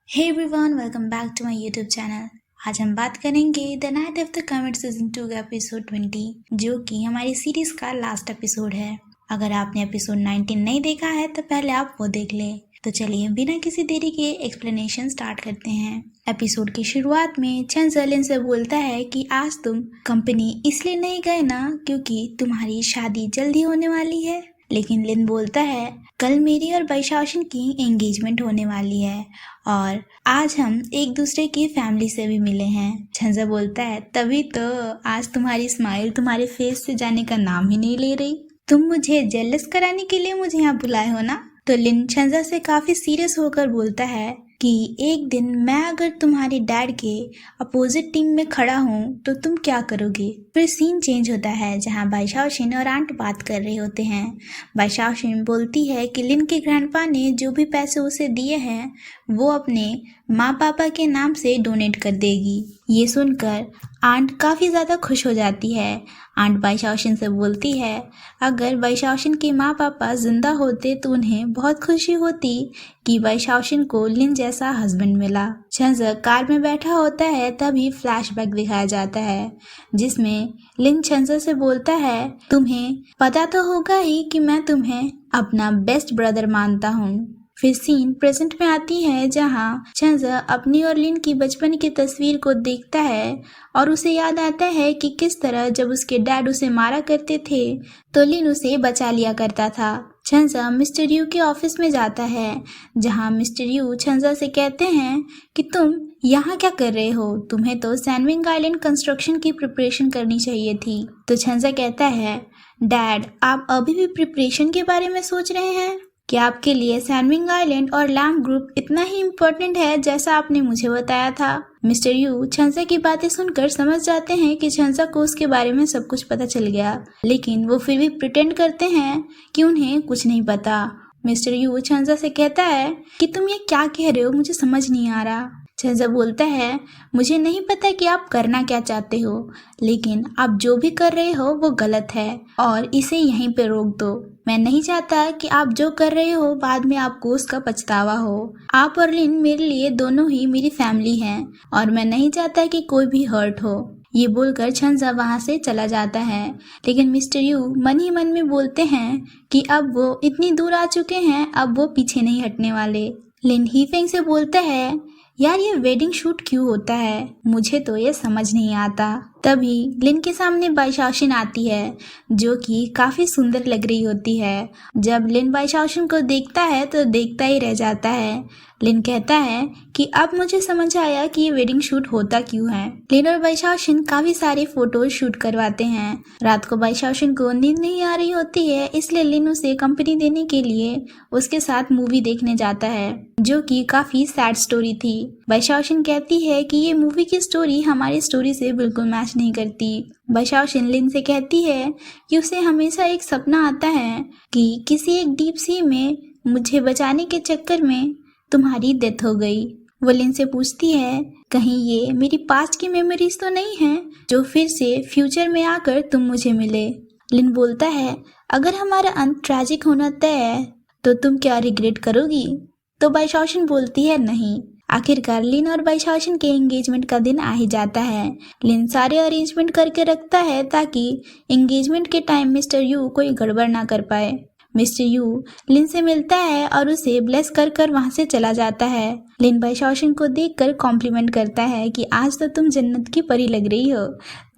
Hey everyone, welcome back to my YouTube channel. आज हम बात करेंगे the night of the commit season 2 का एपिसोड 20, जो कि हमारी सीरीज का लास्ट एपिसोड है। अगर आपने एपिसोड 19 नहीं देखा है तो पहले आप वो देख लें। तो चलिए बिना किसी देरी के एक्सप्लेनेशन स्टार्ट करते हैं। एपिसोड की शुरुआत में chen लिन से बोलता है कि आज तुम कंपनी इसलिए नहीं गए ना क्योंकि तुम्हारी शादी जल्दी होने वाली है। लेकिन लिन बोलता है कल मेरी और बैशाओशन की एंगेजमेंट होने वाली है और आज हम एक दूसरे की फैमिली से भी मिले हैं। छंजा बोलता है तभी तो आज तुम्हारी स्माइल तुम्हारे फेस से जाने का नाम ही नहीं ले रही। तुम मुझे जेलस कराने के लिए मुझे यहाँ बुलाए हो ना। तो लिन छंजा से काफी सीरियस होकर बोलता है कि एक दिन मैं अगर तुम्हारे डैड के अपोजिट टीम में खड़ा हूँ तो तुम क्या करोगे। फिर सीन चेंज होता है जहाँ बैशाओशिन और आंट बात कर रहे होते हैं। बैशाओशिन बोलती है कि लिन के ग्रैंडपा ने जो भी पैसे उसे दिए हैं वो अपने माँ पापा के नाम से डोनेट कर देगी। ये सुनकर आंट काफ़ी ज़्यादा खुश हो जाती है। आंट बैशाओशिन से बोलती है अगर बैशाओशिन के माँ पापा जिंदा होते तो उन्हें बहुत खुशी होती कि बैशाओशिन को लिन जैसा हस्बैंड मिला। छंजा कार में बैठा होता है तभी फ्लैशबैक दिखाया जाता है जिसमें लिन छंजा से बोलता है तुम्हें पता तो होगा ही कि मैं तुम्हें अपना बेस्ट ब्रदर मानता हूँ। फिर सीन प्रेजेंट में आती है जहाँ छंजा अपनी और लिन की बचपन की तस्वीर को देखता है और उसे याद आता है कि किस तरह जब उसके डैड उसे मारा करते थे तो लिन उसे बचा लिया करता था। छंजा मिस्टर यू के ऑफिस में जाता है जहाँ मिस्टर यू छंजा से कहते हैं कि तुम यहाँ क्या कर रहे हो, तुम्हें तो सैनविंग आइलैंड कंस्ट्रक्शन की प्रिपरेशन करनी चाहिए थी। तो छंजा कहता है डैड आप अभी भी प्रिपरेशन के बारे में सोच रहे हैं, क्या आपके लिए सैनविंग आइलैंड और लैम्प ग्रुप इतना ही इम्पोर्टेंट है जैसा आपने मुझे बताया था। मिस्टर यू छंजा की बातें सुनकर समझ जाते हैं कि छंजा को उसके बारे में सब कुछ पता चल गया, लेकिन वो फिर भी प्रिटेंड करते हैं कि उन्हें कुछ नहीं पता। मिस्टर यू छंजा से कहता है कि तुम ये क्या कह रहे हो, मुझे समझ नहीं आ रहा। छंजा बोलता है मुझे नहीं पता कि आप करना क्या चाहते हो, लेकिन आप जो भी कर रहे हो वो गलत है और इसे यहीं पे रोक दो। मैं नहीं चाहता कि आप जो कर रहे हो बाद में आपको उसका पछतावा हो। आप और लिन मेरे लिए दोनों ही मेरी फैमिली हैं और मैं नहीं चाहता कि कोई भी हर्ट हो। ये बोलकर छंजा वहाँ से चला जाता है, लेकिन मिस्टर यू मन ही मन में बोलते हैं कि अब वो इतनी दूर आ चुके हैं, अब वो पीछे नहीं हटने वाले। लिन हीफेंग से बोलता है यार ये वेडिंग शूट क्यों होता है, मुझे तो ये समझ नहीं आता। तभी लिन के सामने बैशाओशिन आती है जो कि काफी सुंदर लग रही होती है। जब लिन बैशाओशिन को देखता है तो देखता ही रह जाता है। लिन कहता है कि अब मुझे समझ आया कि ये वेडिंग शूट होता क्यों है। लिन और बैशाओशिन काफी सारे फोटो शूट करवाते हैं। रात को बैशाओशिन को नींद नहीं आ रही होती है, इसलिए लिन उसे कंपनी देने के लिए उसके साथ मूवी देखने जाता है जो कि काफी सैड स्टोरी थी। बैशाओशिन कहती है कि ये मूवी की स्टोरी हमारी स्टोरी से बिल्कुल मैच नहीं करती। बैशाओशिन लिन से कहती है कि उसे हमेशा एक सपना आता है कि किसी एक डीप सी में मुझे बचाने के चक्कर में तुम्हारी डेथ हो गई। वो लिन से पूछती है कहीं ये मेरी पास्ट की मेमोरीज तो नहीं है जो फिर से फ्यूचर में आकर तुम मुझे मिले। लिन बोलता है अगर हमारा अंत ट्रैजिक होना तय है तो तुम क्या रिग्रेट करोगी। तो बैशाओशिन बोलती है नहीं। आखिरकार लिन और बैशाओशिन के एंगेजमेंट का दिन आ ही जाता है। लिन सारे अरेंजमेंट करके रखता है ताकि एंगेजमेंट के टाइम मिस्टर यू कोई गड़बड़ ना कर पाए। मिस्टर यू लिन से मिलता है और उसे ब्लेस कर कर वहां से चला जाता है। लिन बैशाओशिन को देखकर कॉम्प्लीमेंट करता है कि आज तो तुम जन्नत की परी लग रही हो,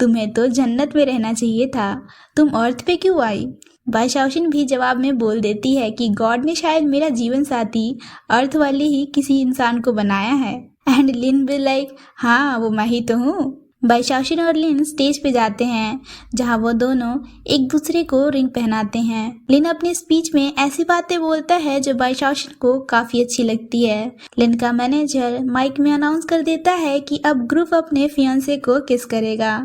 तुम्हें तो जन्नत में रहना चाहिए था, तुम अर्थ पे क्यों आई। बैशाओशिन भी जवाब में बोल देती है कि गॉड ने शायद मेरा जीवन साथी अर्थ वाले ही किसी इंसान को बनाया है। एंड लिन भी लाइक हाँ वो मैं ही तो हूँ। बैशाओशिन और लिन स्टेज पे जाते हैं जहाँ वो दोनों एक दूसरे को रिंग पहनाते हैं। लिन अपनी स्पीच में ऐसी बातें बोलता है जो बैशाओशिन को काफी अच्छी लगती है। लिन का मैनेजर माइक में अनाउंस कर देता है कि अब ग्रुप अपने फियांसे को किस करेगा।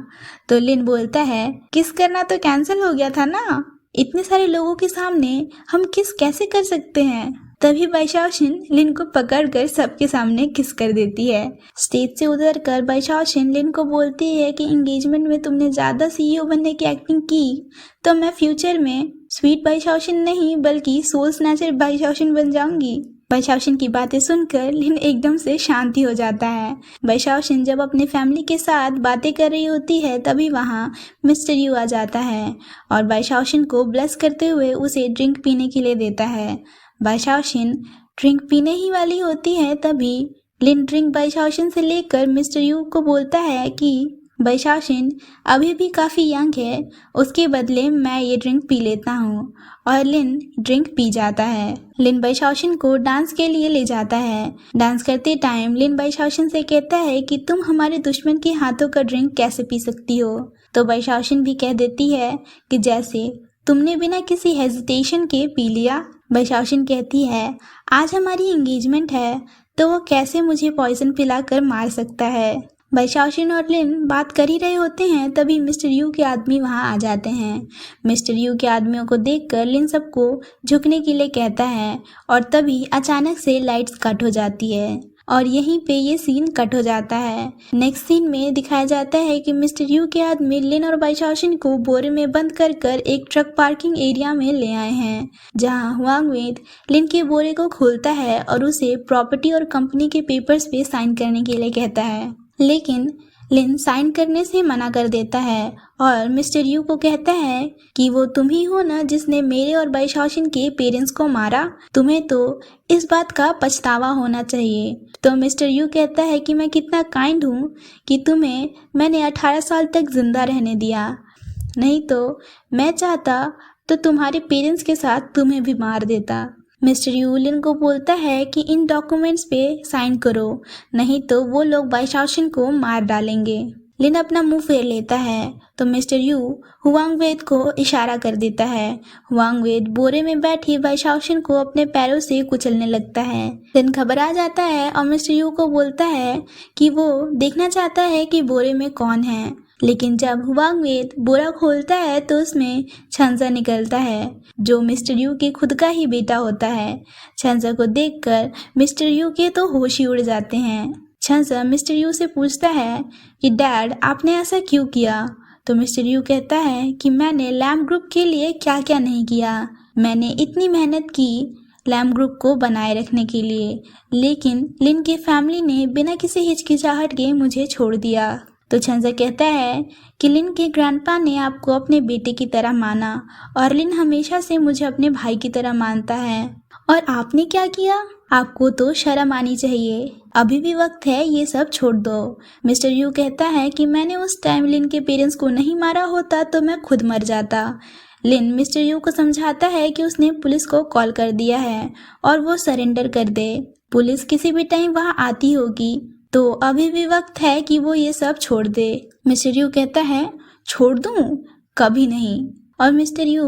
तो लिन बोलता है किस करना तो कैंसिल हो गया था ना, इतने सारे लोगों के सामने हम किस कैसे कर सकते हैं। तभी बैशाओशिन लिन को पकड़कर सबके सामने किस कर देती है। स्टेज से उतर कर बैशाओशिन लिन को बोलती है कि एंगेजमेंट में तुमने ज्यादा सीईओ बनने की एक्टिंग की तो मैं फ्यूचर में स्वीट बैशाओशिन नहीं बल्कि सोल स्नैचर बैशाओशिन बन जाऊंगी। बैशाओशिन की बातें सुनकर लिन एकदम से शांति हो जाता है। बैशाओशिन जब अपने फैमिली के साथ बातें कर रही होती है तभी वहाँ मिस्टर यू आ जाता है और बैशाओशिन को ब्लेस करते हुए उसे ड्रिंक पीने के लिए देता है। बैशाओशिन ड्रिंक पीने ही वाली होती है तभी लिन ड्रिंक बैशाओशिन से लेकर मिस्टर यू को बोलता है कि बैशाओशिन अभी भी काफ़ी यंग है, उसके बदले मैं ये ड्रिंक पी लेता हूँ। और लिन ड्रिंक पी जाता है। लिन बैशाओशिन को डांस के लिए ले जाता है। डांस करते टाइम लिन बैशाओशिन से कहता है कि तुम हमारे दुश्मन के हाथों का ड्रिंक कैसे पी सकती हो। तो बैशाओशिन भी कह देती है कि जैसे तुमने बिना किसी हेजिटेशन के पी लिया। बैशाओशिन कहती है आज हमारी एंगेजमेंट है तो वो कैसे मुझे पॉइजन पिलाकर मार सकता है। बैशाओशिन और लिन बात कर ही रहे होते हैं तभी मिस्टर यू के आदमी वहां आ जाते हैं। मिस्टर यू के आदमियों को देखकर लिन सबको झुकने के लिए कहता है और तभी अचानक से लाइट्स कट हो जाती है और यहीं पे ये सीन कट हो जाता है। नेक्स्ट सीन में दिखाया जाता है कि मिस्टर यू के आदमी लिन और बैशाओशिन को बोरे में बंद कर कर एक ट्रक पार्किंग एरिया में ले आए हैं, जहां हुआंग वेद लिन के बोरे को खोलता है और उसे प्रॉपर्टी और कंपनी के पेपर्स पे साइन करने के लिए कहता है, लेकिन लिन साइन करने से मना कर देता है और मिस्टर यू को कहता है कि वो तुम ही हो ना जिसने मेरे और बैशाओशिन के पेरेंट्स को मारा, तुम्हें तो इस बात का पछतावा होना चाहिए। तो मिस्टर यू कहता है कि मैं कितना काइंड हूँ कि तुम्हें मैंने 18 साल तक जिंदा रहने दिया, नहीं तो मैं चाहता तो तुम्हारे पेरेंट्स के साथ तुम्हें भी मार देता। मिस्टर यू लिन को बोलता है कि इन डॉक्यूमेंट्स पे साइन करो, नहीं तो वो लोग बैशाओशिन को मार डालेंगे। लिन अपना मुंह फेर लेता है तो मिस्टर यू हुआंग वेद को इशारा कर देता है। हुआंग वेद बोरे में बैठी बैशाओशिन को अपने पैरों से कुचलने लगता है। लिन घबरा जाता है और मिस्टर यू को बोलता है कि वो देखना चाहता है कि बोरे में कौन है, लेकिन जब हुआंग वेद बोरा खोलता है तो उसमें छंजा निकलता है जो मिस्टर यू के खुद का ही बेटा होता है। छंजा को देखकर मिस्टर यू के तो होश ही उड़ जाते हैं। छंजा मिस्टर यू से पूछता है कि डैड आपने ऐसा क्यों किया। तो मिस्टर यू कहता है कि मैंने लैम्प ग्रुप के लिए क्या क्या नहीं किया, मैंने इतनी मेहनत की लैम्प ग्रुप को बनाए रखने के लिए, लेकिन लिन की फैमिली ने बिना किसी हिचकिचाहट के मुझे छोड़ दिया। तो छंजा कहता है कि लिन के ग्रैंडपा ने आपको अपने बेटे की तरह माना और लिन हमेशा से मुझे अपने भाई की तरह मानता है, और आपने क्या किया, आपको तो शर्म आनी चाहिए, अभी भी वक्त है ये सब छोड़ दो। मिस्टर यू कहता है कि मैंने उस टाइम लिन के पेरेंट्स को नहीं मारा होता तो मैं खुद मर जाता। लिन मिस्टर यू को समझाता है कि उसने पुलिस को कॉल कर दिया है और वो सरेंडर कर दे, पुलिस किसी भी टाइम वहाँ आती होगी तो अभी भी वक्त है कि वो ये सब छोड़ दे। मिस्टर यू कहता है छोड़ दूं, कभी नहीं। और मिस्टर यू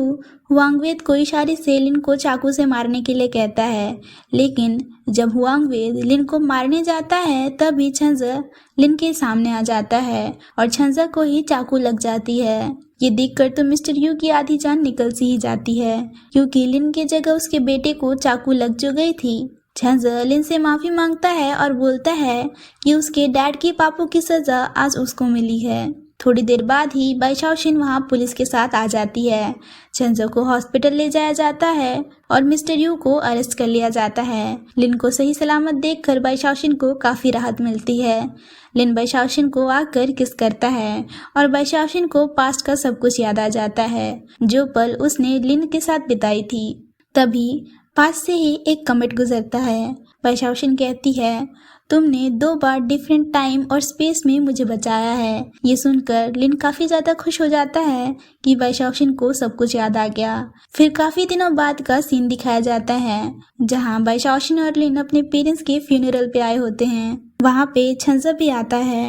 हुआंग वेद को इशारे से लिन को चाकू से मारने के लिए कहता है, लेकिन जब हुआंग वेद लिन को मारने जाता है तभी छंजा लिन के सामने आ जाता है और छंजा को ही चाकू लग जाती है। ये देखकर तो मिस्टर यू की आधी जान निकल सी ही जाती है, क्योंकि लिन के जगह उसके बेटे को चाकू लग जो गई थी। छंजा लिन से माफी मांगता है और बोलता है कि उसके डैड की पापों की सजा आज उसको मिली है। थोड़ी देर बाद ही बैशाओशिन वहां पुलिस के साथ आ जाती है। छंजा को हॉस्पिटल ले जाया जाता है और मिस्टर यू को अरेस्ट कर लिया जाता है। लिन को सही सलामत देखकर बैशाओशिन को काफी राहत मिलती है। लिन बैशाओशिन को आकर किस करता है और बैशाओशिन को पास्ट का सब कुछ याद आ जाता है, जो पल उसने लिन के साथ बिताई थी। तभी पास से ही एक कमेट गुजरता है। बैशाओशिन कहती है तुमने 2 बार डिफरेंट टाइम और स्पेस में मुझे बचाया है। ये सुनकर लिन काफी ज्यादा खुश हो जाता है कि बैशाओशिन को सब कुछ याद आ गया। फिर काफी दिनों बाद का सीन दिखाया जाता है जहां बैशाओशिन और लिन अपने पेरेंट्स के फ्यूनरल पे आए होते हैं। वहां पे छंजा भी आता है।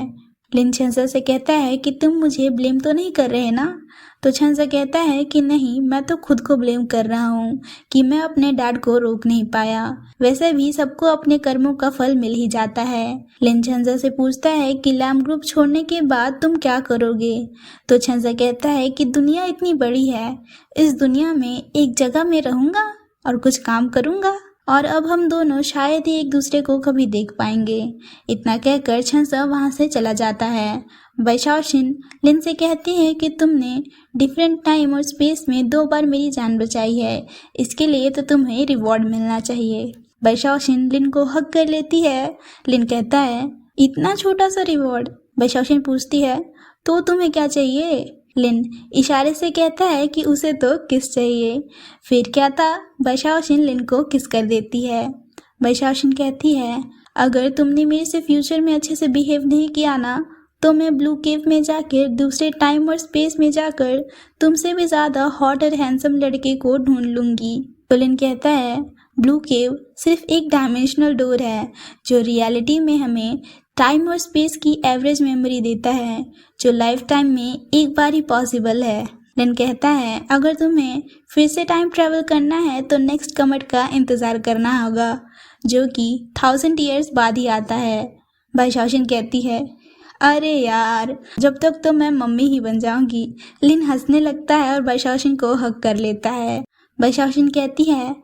लिन छंजा से कहता है कि तुम मुझे ब्लेम तो नहीं कर रहे ना। तो छंजा कहता है कि नहीं, मैं तो खुद को ब्लेम कर रहा हूँ कि मैं अपने डैड को रोक नहीं पाया। वैसे भी सबको अपने कर्मों का फल मिल ही जाता है। लिन छंजा से पूछता है कि लैम्प ग्रुप छोड़ने के बाद तुम क्या करोगे। तो छंजा कहता है कि दुनिया इतनी बड़ी है, इस दुनिया में एक जगह में रहूंगा और कुछ काम करूंगा और अब हम दोनों शायद ही एक दूसरे को कभी देख पाएंगे। इतना कहकर छंजा वहां से चला जाता है। बैशाओशिन लिन से कहती है कि तुमने डिफरेंट टाइम और स्पेस में 2 बार मेरी जान बचाई है, इसके लिए तो तुम्हें रिवॉर्ड मिलना चाहिए। बैशाओशिन लिन को हक कर लेती है। लिन कहता है, इतना छोटा सा रिवॉर्ड? बैशाओशिन पूछती है, तो तुम्हें क्या चाहिए? लिन इशारे से कहता है कि उसे तो किस चाहिए। फिर क्या था, बैशाओशिन लिन को किस कर देती है। बैशाओशिन कहती है, अगर तुमने मेरे से फ्यूचर में अच्छे से बिहेव नहीं किया ना, तो मैं ब्लू केव में जाकर दूसरे टाइम और स्पेस में जाकर तुमसे भी ज़्यादा हॉट और हैंडसम लड़के को ढूंढ लूंगी। तो लिन कहता है, ब्लू केव सिर्फ एक डायमेंशनल डोर है जो रियलिटी में हमें टाइम और स्पेस की एवरेज मेमोरी देता है, जो लाइफ टाइम में एक बार ही पॉसिबल है। लिन कहता है, अगर तुम्हें फिर से टाइम ट्रैवल करना है तो नेक्स्ट कमेट का इंतज़ार करना होगा, जो कि 1000 ईयर्स बाद ही आता है। बैशाओशिन कहती है, अरे यार, जब तक तो मैं मम्मी ही बन जाऊंगी। लिन हंसने लगता है और बैशाओशिन को हक कर लेता है। बैशाओशिन कहती है,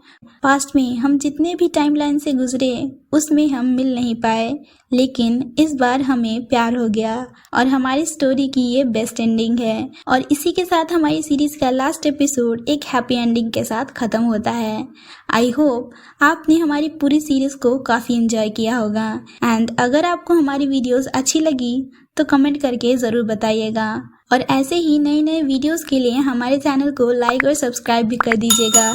पास्ट में हम जितने भी टाइमलाइन से गुजरे उसमें हम मिल नहीं पाए, लेकिन इस बार हमें प्यार हो गया और हमारी स्टोरी की ये बेस्ट एंडिंग है। और इसी के साथ हमारी सीरीज का लास्ट एपिसोड एक हैप्पी एंडिंग के साथ ख़त्म होता है। आई होप आपने हमारी पूरी सीरीज को काफ़ी एंजॉय किया होगा। एंड अगर आपको हमारी वीडियोस अच्छी लगी तो कमेंट करके ज़रूर बताइएगा, और ऐसे ही नए नए वीडियोस के लिए हमारे चैनल को लाइक और सब्सक्राइब भी कर दीजिएगा।